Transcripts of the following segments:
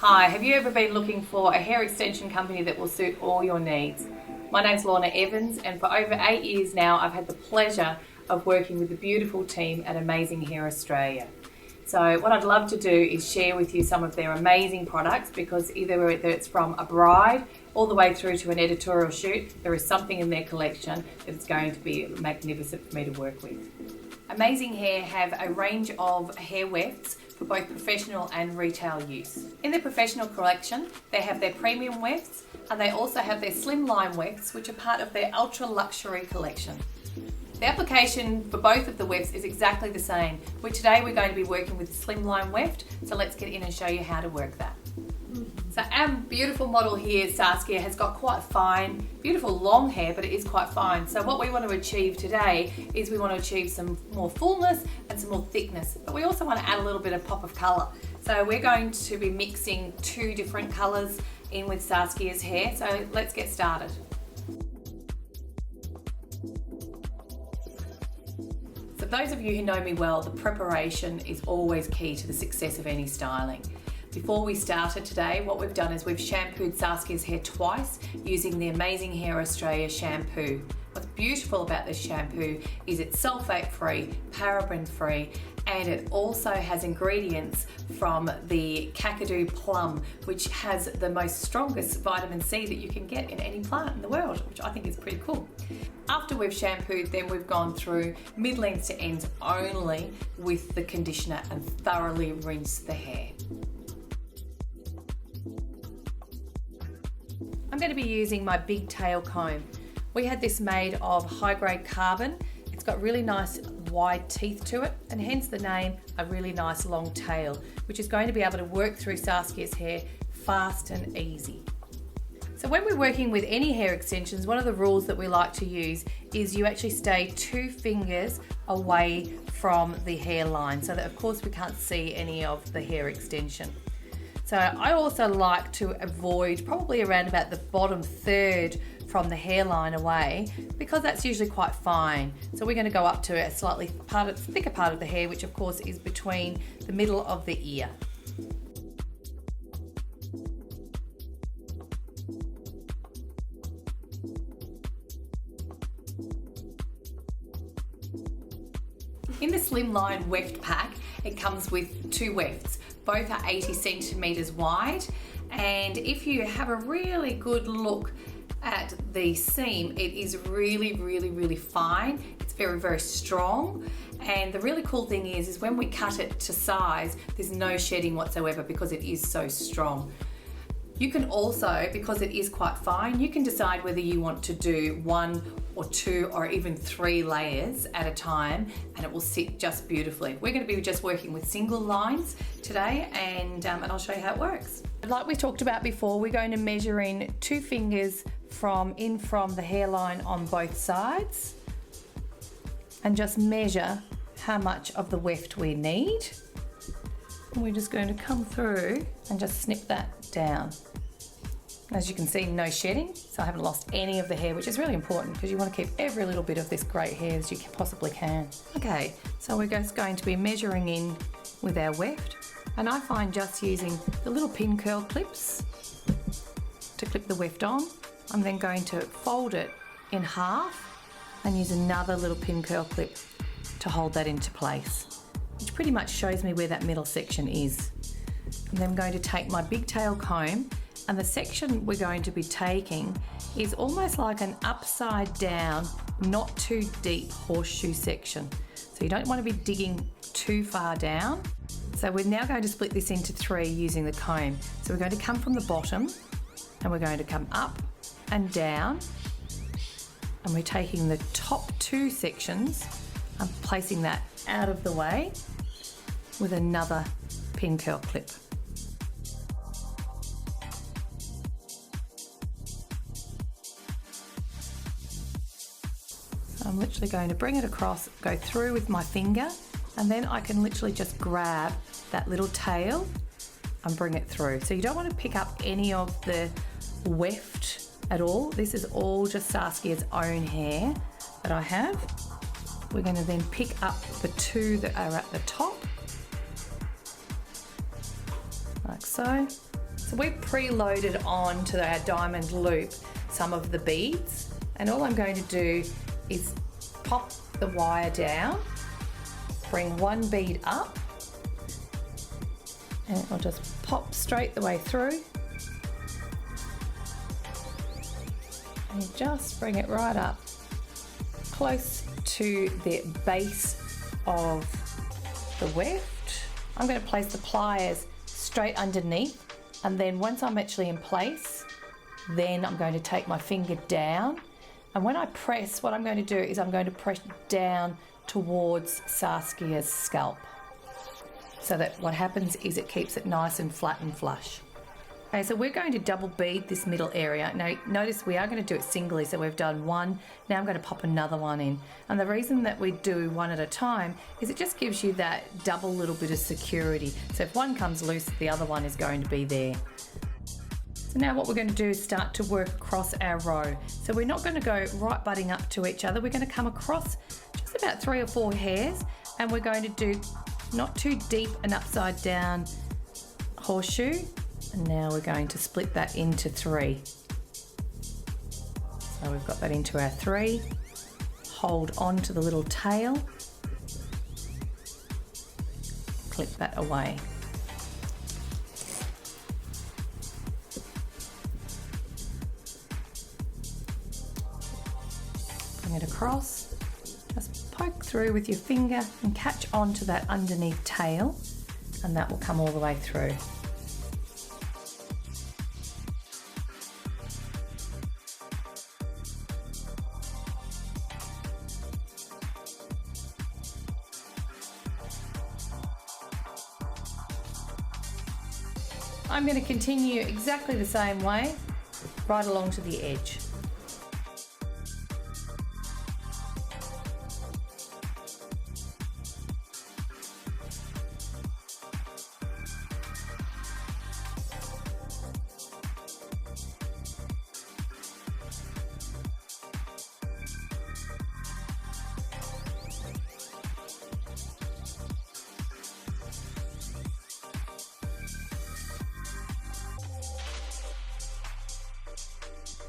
Hi, have you ever been looking for a hair extension company that will suit all your needs? My name's Lorna Evans, and for over 8 years now I've had the pleasure of working with the beautiful team at Amazing Hair Australia. So what I'd love to do is share with you some of their amazing products, because either it's from a bride all the way through to an editorial shoot, there is something in their collection that is going to be magnificent for me to work with. Amazing Hair have a range of hair wefts for both professional and retail use. In their professional collection, they have their premium wefts, and they also have their slimline wefts, which are part of their ultra luxury collection. The application for both of the wefts is exactly the same, but today we're going to be working with the slimline weft, so let's get in and show you how to work that. So our beautiful model here, Saskia, has got quite fine, beautiful long hair, but it is quite fine. So what we want to achieve today is we want to achieve some more fullness and some more thickness, but we also want to add a little bit of pop of colour. So we're going to be mixing 2 different colours in with Saskia's hair, so let's get started. So those of you who know me well, the preparation is always key to the success of any styling. Before we started today, what we've done is we've shampooed Saskia's hair twice using the Amazing Hair Australia shampoo. What's beautiful about this shampoo is it's sulfate-free, paraben-free, and it also has ingredients from the Kakadu plum, which has the most strongest vitamin C that you can get in any plant in the world, which I think is pretty cool. After we've shampooed, then we've gone through mid-lengths to ends only with the conditioner and thoroughly rinsed the hair. I'm going to be using my big tail comb. We had this made of high-grade carbon. It's got really nice wide teeth to it, and hence the name a really nice long tail, which is going to be able to work through Saskia's hair fast and easy. So when we're working with any hair extensions, one of the rules that we like to use is you actually stay 2 fingers away from the hairline, so that of course we can't see any of the hair extension. So I also like to avoid probably around about the bottom third from the hairline away, because that's usually quite fine. So we're going to go up to a slightly thicker part of the hair, which of course is between the middle of the ear. In the slimline weft pack, it comes with 2 wefts. Both are 80 centimeters wide, and if you have a really good look at the seam, it is really fine. It's very strong, and the really cool thing is when we cut it to size, there's no shedding whatsoever because it is so strong. You can also, because it is quite fine, you can decide whether you want to do 1 or 2 or even 3 layers at a time, and it will sit just beautifully. We're going to be just working with single lines today, and I'll show you how it works. Like we talked about before, we're going to measure in 2 fingers from the hairline on both sides, and just measure how much of the weft we need. And we're just going to come through and just snip that down. As you can see, no shedding, so I haven't lost any of the hair, which is really important because you want to keep every little bit of this great hair as you possibly can. Okay, so we're just going to be measuring in with our weft, and I find just using the little pin curl clips to clip the weft on. I'm then going to fold it in half and use another little pin curl clip to hold that into place, which pretty much shows me where that middle section is. And then I'm going to take my big tail comb, and the section we're going to be taking is almost like an upside down, not too deep horseshoe section. So you don't want to be digging too far down. So we're now going to split this into 3 using the comb. So we're going to come from the bottom, and we're going to come up and down, and we're taking the top 2 sections and placing that out of the way with another pin curl clip. I'm literally going to bring it across, go through with my finger, and then I can literally just grab that little tail and bring it through. So you don't want to pick up any of the weft at all. This is all just Saskia's own hair that I have. We're going to then pick up the 2 that are at the top, like so, So we've preloaded onto our diamond loop some of the beads, and all I'm going to do is pop the wire down, bring one bead up, and I'll just pop straight the way through, and just bring it right up close to the base of the weft. I'm going to place the pliers straight underneath, and then once I'm actually in place, then I'm going to take my finger down, and when I press, what I'm going to do is I'm going to press down towards Saskia's scalp, so that what happens is it keeps it nice and flat and flush. Okay, so we're going to double bead this middle area. Now notice we are going to do it singly, so we've done one, now I'm going to pop another one in. And the reason that we do one at a time is it just gives you that double little bit of security. So if one comes loose, the other one is going to be there. So now what we're going to do is start to work across our row. So we're not going to go right butting up to each other, we're going to come across just about 3 or 4 hairs, and we're going to do not too deep an upside down horseshoe. And now we're going to split that into 3. So we've got that into our 3. Hold on to the little tail. Clip that away. Bring it across. Just poke through with your finger and catch on to that underneath tail, and that will come all the way through. I'm going to continue exactly the same way right along to the edge.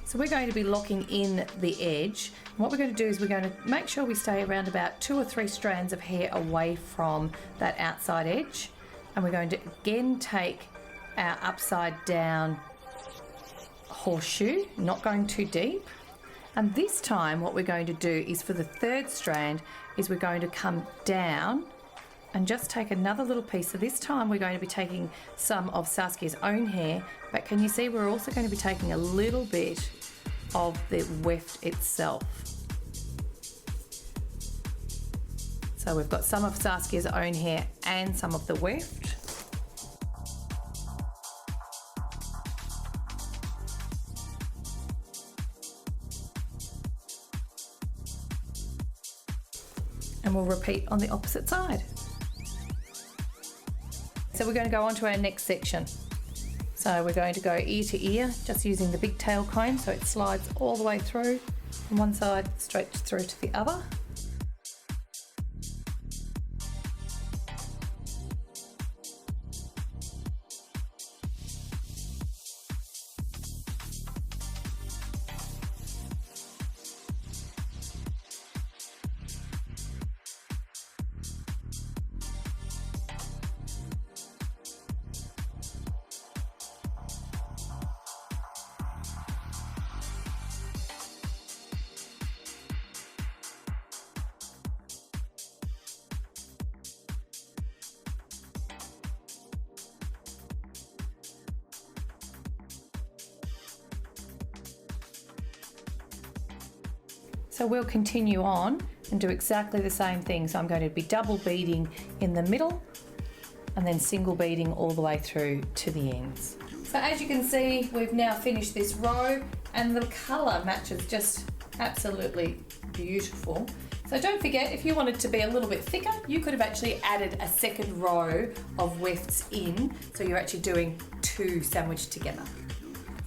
So we're going to be locking in the edge. What we're going to do is we're going to make sure we stay around about 2 or 3 strands of hair away from that outside edge. And we're going to again take our upside down horseshoe, not going too deep. And this time what we're going to do is for the 3rd strand is we're going to come down and just take another little piece. So this time we're going to be taking some of Saskia's own hair, but can you see we're also going to be taking a little bit of the weft itself. So we've got some of Saskia's own hair and some of the weft. And we'll repeat on the opposite side. So we're going to go on to our next section. So we're going to go ear to ear, just using the big tail comb so it slides all the way through from one side straight through to the other. So we'll continue on and do exactly the same thing. So I'm going to be double beading in the middle and then single beading all the way through to the ends. So as you can see, we've now finished this row and the colour matches just absolutely beautiful. So don't forget, if you wanted to be a little bit thicker, you could have actually added a 2nd row of wefts in, so you're actually doing 2 sandwiched together.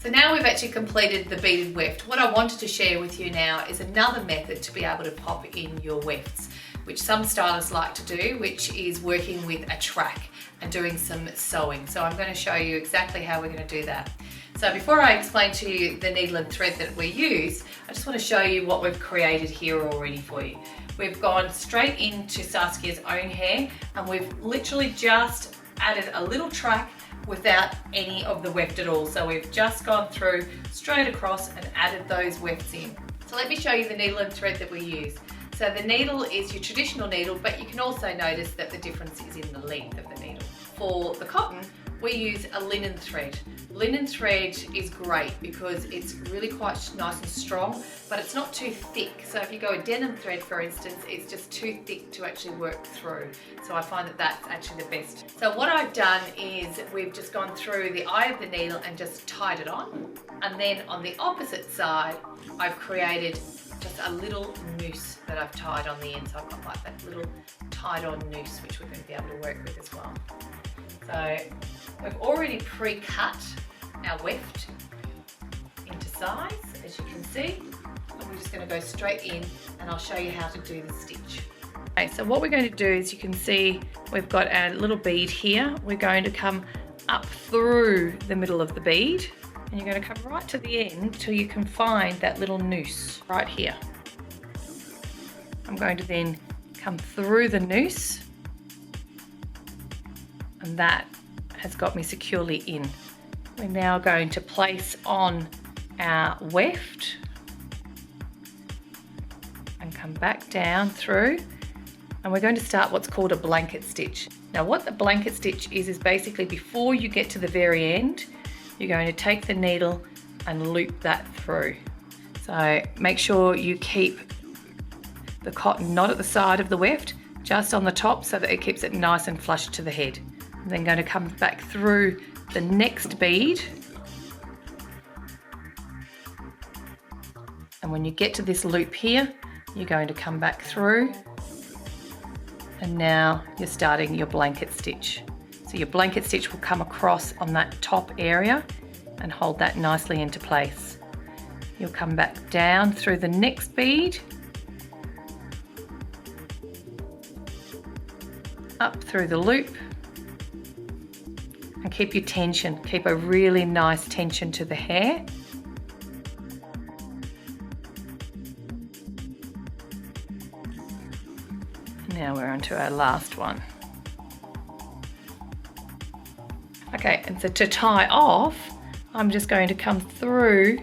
So now we've actually completed the beaded weft. What I wanted to share with you now is another method to be able to pop in your wefts. which some stylists like to do, which is working with a track and doing some sewing. So I'm going to show you exactly how we're going to do that. So before I explain to you the needle and thread that we use, I just want to show you what we've created here already for you. We've gone straight into Saskia's own hair, and we've literally just added a little track without any of the weft at all. So we've just gone through straight across and added those wefts in. So let me show you the needle and thread that we use. So the needle is your traditional needle, but you can also notice that the difference is in the length of the needle. For the cotton, we use a linen thread. Linen thread is great because it's really quite nice and strong, but it's not too thick. So if you go a denim thread, for instance, it's just too thick to actually work through. So I find that that's actually the best. So what I've done is we've just gone through the eye of the needle and just tied it on. And then on the opposite side, I've created just a little noose that I've tied on the end. So I've got like that little tied on noose, which we're going to be able to work with as well. So we've already pre-cut our weft into size, as you can see, and we're just going to go straight in and I'll show you how to do the stitch. Okay, so what we're going to do is, you can see we've got our little bead here. We're going to come up through the middle of the bead, and you're going to come right to the end till you can find that little noose right here. I'm going to then come through the noose, and that has got me securely in. We're now going to place on our weft and come back down through, and we're going to start what's called a blanket stitch. Now what the blanket stitch is basically before you get to the very end, you're going to take the needle and loop that through. So make sure you keep the cotton not at the side of the weft, just on the top, so that it keeps it nice and flush to the head. I'm then going to come back through the next bead, and when you get to this loop here, you're going to come back through, and now you're starting your blanket stitch. So your blanket stitch will come across on that top area and hold that nicely into place. You'll come back down through the next bead, up through the loop, and keep your tension. Keep a really nice tension to the hair. Now we're on to our last one. Okay, and so to tie off, I'm just going to come through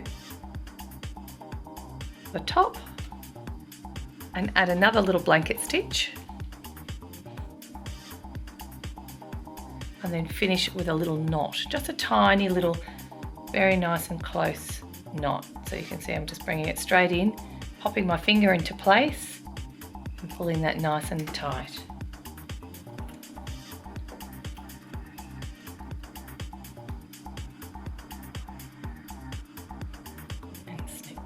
the top and add another little blanket stitch, and then finish with a little knot, just a tiny little, very nice and close knot. So you can see I'm just bringing it straight in, popping my finger into place and pulling that nice and tight. And snip.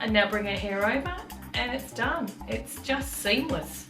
And now bring our hair over, and it's done. It's just seamless.